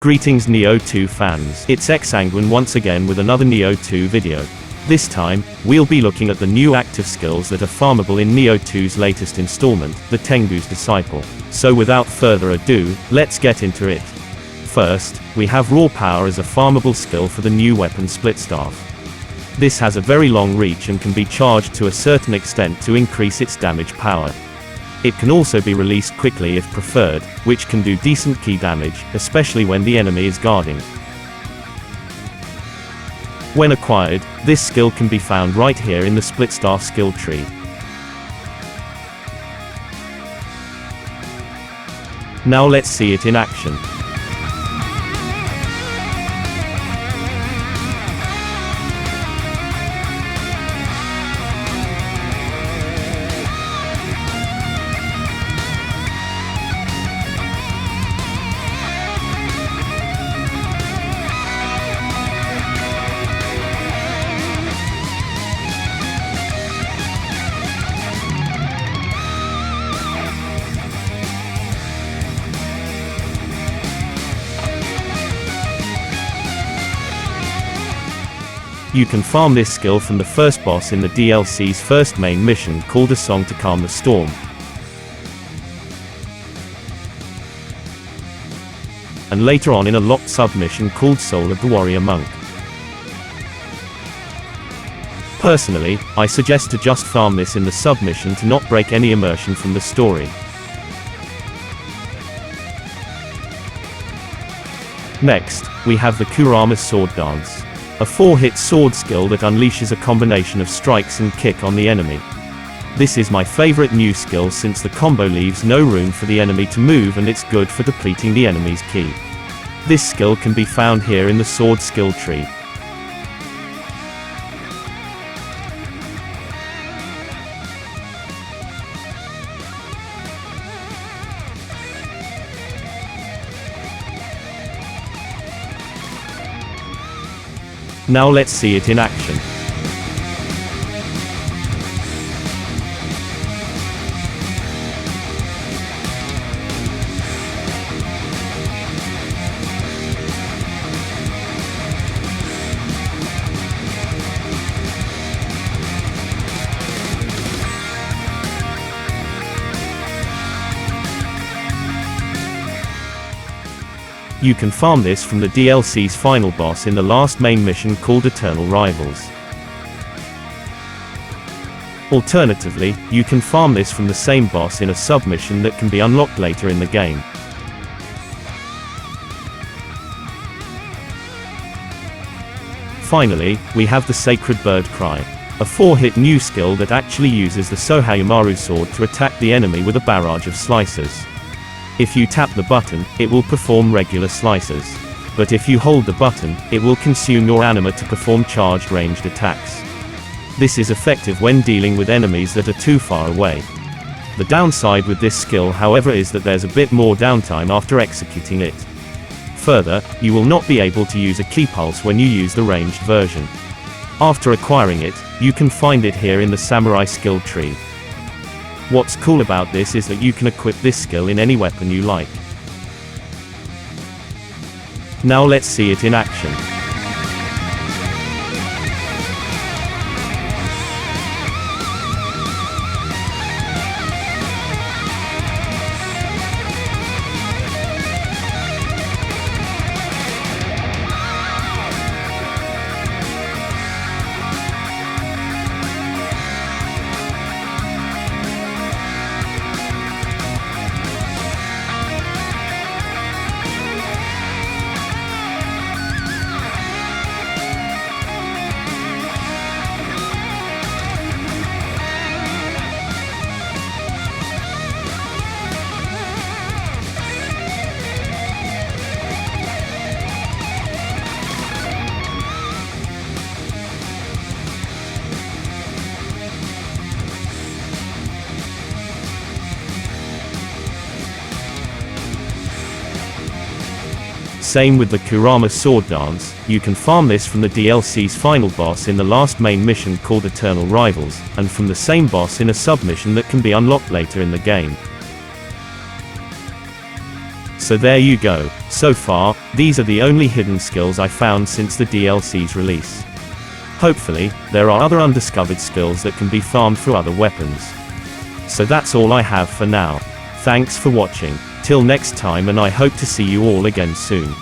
Greetings Nioh 2 fans, it's Xangwin once again with another Nioh 2 video. This time, we'll be looking at the new active skills that are farmable in Nioh 2's latest installment, the Tengu's Disciple. So without further ado, let's get into it. First, we have Raw Power as a farmable skill for the new weapon Split Staff. This has a very long reach and can be charged to a certain extent to increase its damage power. It can also be released quickly if preferred, which can do decent key damage, especially when the enemy is guarding. When acquired, this skill can be found right here in the Split Staff skill tree. Now let's see it in action. You can farm this skill from the first boss in the DLC's first main mission called A Song to Calm the Storm, and later on in a locked submission called Soul of the Warrior Monk. Personally, I suggest to just farm this in the submission to not break any immersion from the story. Next, we have the Kurama Sword Dance, a 4-hit sword skill that unleashes a combination of strikes and kick on the enemy. This is my favorite new skill since the combo leaves no room for the enemy to move and it's good for depleting the enemy's ki. This skill can be found here in the sword skill tree. Now let's see it in action. You can farm this from the DLC's final boss in the last main mission called Eternal Rivals. Alternatively, you can farm this from the same boss in a submission that can be unlocked later in the game. Finally, we have the Sacred Bird Cry, a 4-hit new skill that actually uses the SOHAYAMARU sword to attack the enemy with a barrage of slices. If you tap the button, it will perform regular slices. But if you hold the button, it will consume your anima to perform charged ranged attacks. This is effective when dealing with enemies that are too far away. The downside with this skill, however, is that there's a bit more downtime after executing it. Further, you will not be able to use a key pulse when you use the ranged version. After acquiring it, you can find it here in the Samurai skill tree. What's cool about this is that you can equip this skill in any weapon you like. Now let's see it in action. Same with the Kurama Sword Dance, you can farm this from the DLC's final boss in the last main mission called Eternal Rivals, and from the same boss in a submission that can be unlocked later in the game. So there you go. So far, these are the only hidden skills I found since the DLC's release. Hopefully, there are other undiscovered skills that can be farmed through other weapons. So that's all I have for now. Thanks for watching. Till next time, and I hope to see you all again soon.